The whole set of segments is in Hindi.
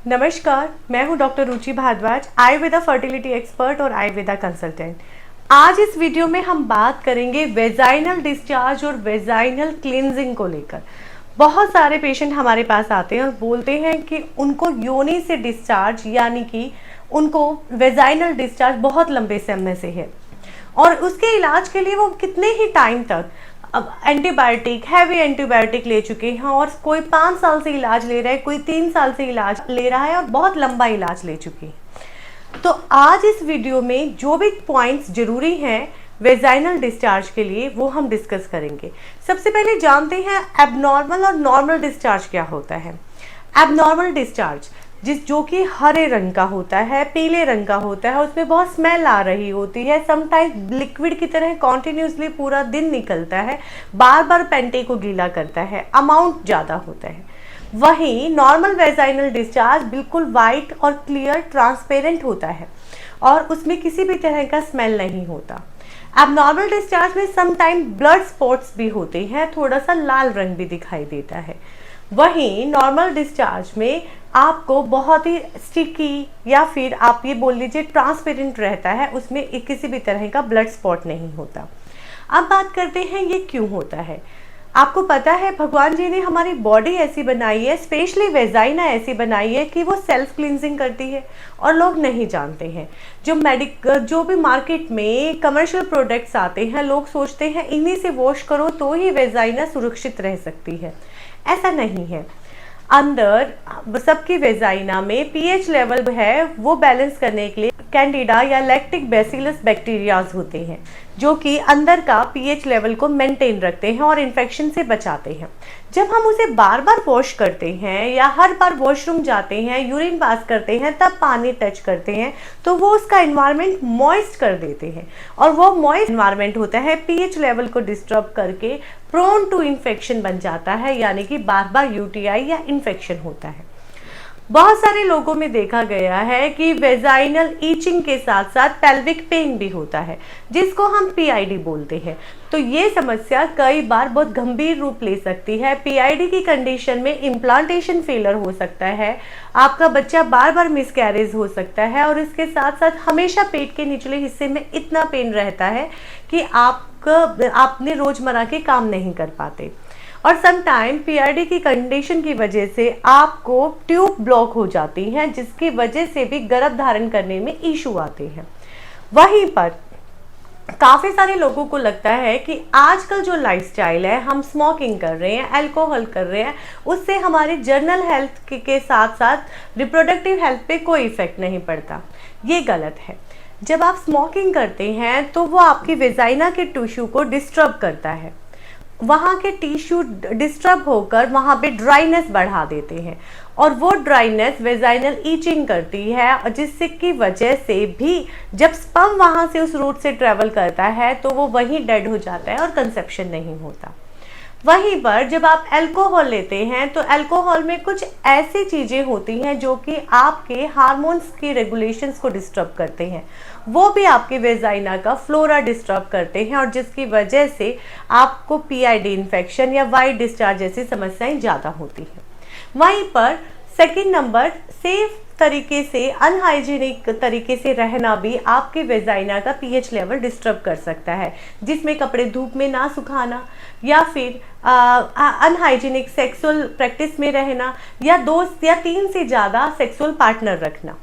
नमस्कार, मैं हूं डॉक्टर रुचि भारद्वाज, आयुर्वेदा फर्टिलिटी एक्सपर्ट और आयुर्वेदा कंसल्टेंट। आज इस वीडियो में हम बात करेंगे वेजाइनल डिस्चार्ज और वेजाइनल क्लींजिंग को लेकर। बहुत सारे पेशेंट हमारे पास आते हैं और बोलते हैं कि उनको योनि से डिस्चार्ज यानी कि उनको वेजाइनल डिस्चार्ज बहुत लंबे समय से है और उसके इलाज के लिए वो कितने ही टाइम तक अब एंटीबायोटिक हैवी एंटीबायोटिक ले चुके हैं और कोई 5 साल से इलाज ले रहा है, कोई 3 साल से इलाज ले रहा है और बहुत लंबा इलाज ले चुके हैं। तो आज इस वीडियो में जो भी पॉइंट्स जरूरी हैं वेजाइनल डिस्चार्ज के लिए वो हम डिस्कस करेंगे। सबसे पहले जानते हैं एबनॉर्मल और नॉर्मल डिस्चार्ज क्या होता है। एबनॉर्मल डिस्चार्ज जो कि हरे रंग का होता है, पीले रंग का होता है, उसमें बहुत स्मेल आ रही होती है, समटाइम्स लिक्विड की तरह कॉन्टिन्यूसली पूरा दिन निकलता है, बार बार पेंटे को गीला करता है, अमाउंट ज़्यादा होता है। वहीं नॉर्मल वेजाइनल डिस्चार्ज बिल्कुल वाइट और क्लियर ट्रांसपेरेंट होता है और उसमें किसी भी तरह का स्मेल नहीं होता। एबनॉर्मल डिस्चार्ज में समटाइम ब्लड स्पॉट्स भी होते हैं, थोड़ा सा लाल रंग भी दिखाई देता है। वहीं नॉर्मल डिस्चार्ज में आपको बहुत ही स्टिकी या फिर आप ये बोल लीजिए ट्रांसपेरेंट रहता है, उसमें किसी भी तरह का ब्लड स्पॉट नहीं होता। अब बात करते हैं ये क्यों होता है। आपको पता है भगवान जी ने हमारी बॉडी ऐसी बनाई है, स्पेशली वेजाइना ऐसी बनाई है कि वो सेल्फ क्लींजिंग करती है और लोग नहीं जानते हैं। जो भी मार्केट में कमर्शियल प्रोडक्ट्स आते हैं, लोग सोचते हैं इन्हीं से वॉश करो तो ही वेजाइना सुरक्षित रह सकती है। ऐसा नहीं है। अंदर सबकी वेजाइना में पीएच लेवल है वो बैलेंस करने के लिए कैंडिडा या लैक्टिक बैसिलस बैक्टीरियाज होते हैं जो कि अंदर का पीएच लेवल को मेंटेन रखते हैं और इन्फेक्शन से बचाते हैं। जब हम उसे बार बार वॉश करते हैं या हर बार वॉशरूम जाते हैं, यूरिन पास करते हैं, तब पानी टच करते हैं तो वो उसका एनवायरनमेंट मॉइस्ट कर देते हैं और वो मॉइस्ट एनवायरनमेंट होता है पीएच लेवल को डिस्टर्ब करके प्रोन टू इन्फेक्शन बन जाता है, यानी कि बार बार यूटीआई या इन्फेक्शन होता है। बहुत सारे लोगों में देखा गया है कि वेजाइनल ईचिंग के साथ साथ पेल्विक पेन भी होता है जिसको हम पीआईडी बोलते हैं। तो ये समस्या कई बार बहुत गंभीर रूप ले सकती है। पीआईडी की कंडीशन में इम्प्लांटेशन फेलर हो सकता है, आपका बच्चा बार बार मिसकैरेज हो सकता है और इसके साथ साथ हमेशा पेट के निचले हिस्से में इतना पेन रहता है कि आपने रोजमर्रा के काम नहीं कर पाते। और समटाइम पीआईडी की कंडीशन की वजह से आपको ट्यूब ब्लॉक हो जाती हैं जिसकी वजह से भी गर्भ धारण करने में इशू आते हैं। वहीं पर काफ़ी सारे लोगों को लगता है कि आजकल जो लाइफस्टाइल है, हम स्मोकिंग कर रहे हैं, अल्कोहल कर रहे हैं, उससे हमारे जनरल हेल्थ के साथ साथ रिप्रोडक्टिव हेल्थ पे कोई इफेक्ट नहीं पड़ता। ये गलत है। जब आप स्मोकिंग करते हैं तो वो आपकी वेजाइना के टिश्यू को डिस्टर्ब करता है, वहाँ के टिश्यू डिस्टर्ब होकर वहाँ पे ड्राइनेस बढ़ा देते हैं और वो ड्राइनेस वेजाइनल ईचिंग करती है और जिससे की वजह से भी जब स्पर्म वहाँ से उस रूट से ट्रेवल करता है तो वो वहीं डेड हो जाता है और कंसेप्शन नहीं होता। वहीं पर जब आप अल्कोहल लेते हैं तो अल्कोहल में कुछ ऐसी चीज़ें होती हैं जो कि आपके हार्मोन्स की रेगुलेशंस को डिस्टर्ब करते हैं, वो भी आपके वेजाइना का फ्लोरा डिस्टर्ब करते हैं और जिसकी वजह से आपको पीआईडी इन्फेक्शन या वाइट डिस्चार्ज जैसी समस्याएं ज़्यादा होती हैं। वहीं पर सेकंड नंबर, सेफ तरीके से अनहाइजीनिक तरीके से रहना भी आपके वेजाइना का पीएच लेवल डिस्टर्ब कर सकता है, जिसमें कपड़े धूप में ना सुखाना या फिर अनहाइजीनिक सेक्सुअल प्रैक्टिस में रहना या 2 या 3 से ज़्यादा सेक्सुअल पार्टनर रखना।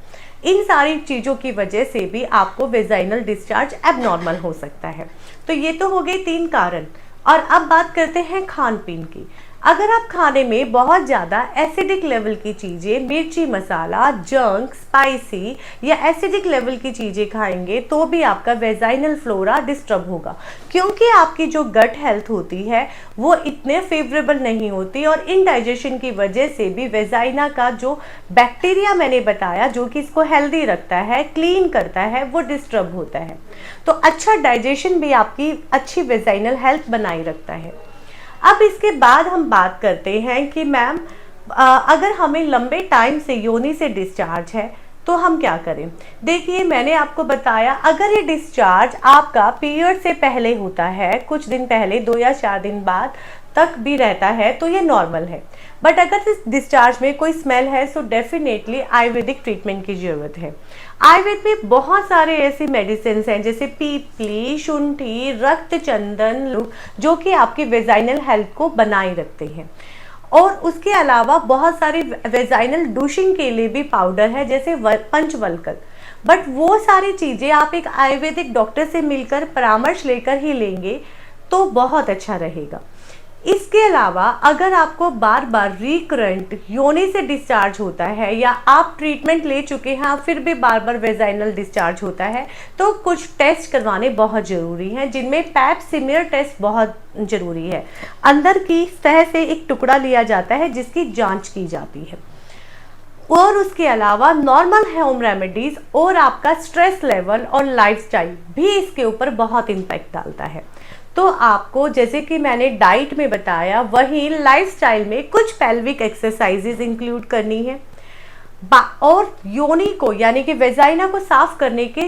इन सारी चीज़ों की वजह से भी आपको वेजाइनल डिस्चार्ज एबनॉर्मल हो सकता है। तो ये तो हो गए 3 कारण। और अब बात करते हैं खान पीन की। अगर आप खाने में बहुत ज़्यादा एसिडिक लेवल की चीज़ें, मिर्ची मसाला, जंक, स्पाइसी या एसिडिक लेवल की चीज़ें खाएंगे तो भी आपका वेजाइनल फ्लोरा डिस्टर्ब होगा, क्योंकि आपकी जो गट हेल्थ होती है वो इतने फेवरेबल नहीं होती और इनडाइजेशन की वजह से भी वेजाइना का जो बैक्टीरिया मैंने बताया जो कि इसको हेल्दी रखता है, क्लीन करता है, वो डिस्टर्ब होता है। तो अच्छा डाइजेशन भी आपकी अच्छी वेजाइनल हेल्थ बनाए रखता है। अब इसके बाद हम बात करते हैं कि मैम अगर हमें लंबे टाइम से योनि से डिस्चार्ज है तो हम क्या करें। देखिए, मैंने आपको बताया अगर ये डिस्चार्ज आपका पीरियड से पहले होता है, कुछ दिन पहले 2 या 4 दिन बाद, तक भी रहता है तो ये नॉर्मल है। बट अगर इस डिस्चार्ज में कोई स्मेल है तो डेफिनेटली आयुर्वेदिक ट्रीटमेंट की ज़रूरत है। आयुर्वेद में बहुत सारे ऐसे मेडिसिन हैं जैसे पीपली, शुंठी, रक्त चंदन, जो कि आपकी वेजाइनल हेल्थ को बनाए रखते हैं। और उसके अलावा बहुत सारी वेजाइनल डूशिंग के लिए भी पाउडर है जैसे पंचवल्कल। बट वो सारी चीज़ें आप एक आयुर्वेदिक डॉक्टर से मिलकर परामर्श लेकर ही लेंगे तो बहुत अच्छा रहेगा। इसके अलावा अगर आपको बार बार रिकरेंट योनि से डिस्चार्ज होता है या आप ट्रीटमेंट ले चुके हैं फिर भी बार बार वेजाइनल डिस्चार्ज होता है तो कुछ टेस्ट करवाने बहुत ज़रूरी हैं, जिनमें पैप सिमियर टेस्ट बहुत ज़रूरी है। अंदर की सतह से एक टुकड़ा लिया जाता है जिसकी जांच की जाती है। और उसके अलावा नॉर्मल होम रेमेडीज और आपका स्ट्रेस लेवल और लाइफस्टाइल भी इसके ऊपर बहुत इम्पैक्ट डालता है। तो आपको जैसे कि मैंने डाइट में बताया वहीं लाइफस्टाइल में कुछ पेल्विक एक्सरसाइजेज इंक्लूड करनी है और योनि को यानी कि वेजाइना को साफ करने के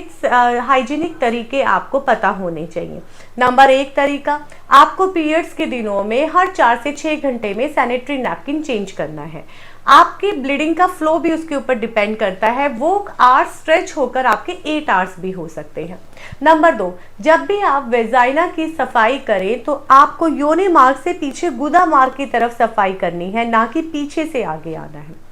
हाइजीनिक तरीके आपको पता होने चाहिए। नंबर 1 तरीका, आपको पीरियड्स के दिनों में हर 4 से 6 घंटे में सैनिटरी नैपकिन चेंज करना है। आपकी ब्लीडिंग का फ्लो भी उसके ऊपर डिपेंड करता है, वो आवर्स स्ट्रेच होकर आपके 8 आवर्स भी हो सकते हैं। नंबर 2, जब भी आप वेजाइना की सफाई करें तो आपको योनि मार्ग से पीछे गुदा मार्ग की तरफ सफाई करनी है, ना कि पीछे से आगे आना है।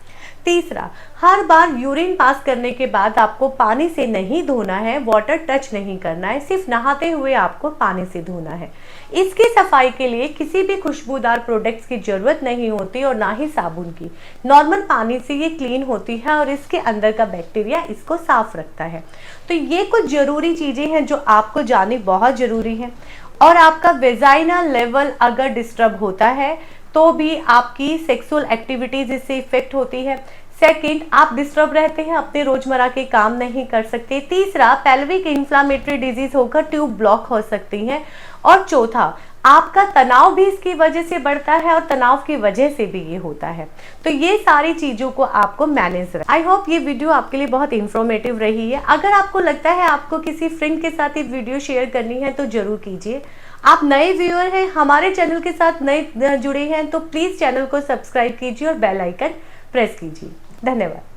तीसरा, हर बार यूरिन पास करने के बाद आपको पानी से नहीं धोना है, वाटर टच नहीं करना है, सिर्फ नहाते हुए आपको पानी से धोना है। इसकी सफाई के लिए किसी भी खुशबूदार प्रोडक्ट्स की जरूरत नहीं होती और ना ही साबुन की। नॉर्मल पानी से ये क्लीन होती है और इसके अंदर का बैक्टीरिया इसको साफ रखता है। तो ये कुछ जरूरी चीजें हैं जो आपको जाननी बहुत जरूरी है। और आपका वेजाइना लेवल अगर डिस्टर्ब होता है तो भी आपकी सेक्सुअल एक्टिविटीज इससे इफेक्ट होती है। सेकंड, आप डिस्टर्ब रहते हैं, अपने रोजमर्रा के काम नहीं कर सकते। तीसरा, पेल्विक इन्फ्लामेटरी डिजीज होकर ट्यूब ब्लॉक हो सकती हैं। और चौथा, आपका तनाव भी इसकी वजह से बढ़ता है और तनाव की वजह से भी ये होता है। तो ये सारी चीज़ों को आपको मैनेज करना। आई होप ये वीडियो आपके लिए बहुत इंफॉर्मेटिव रही है। अगर आपको लगता है आपको किसी फ्रेंड के साथ ये वीडियो शेयर करनी है तो जरूर कीजिए। आप नए व्यूअर हैं, हमारे चैनल के साथ नए जुड़े हैं तो प्लीज़ चैनल को सब्सक्राइब कीजिए और बेल आइकन प्रेस कीजिए। धन्यवाद।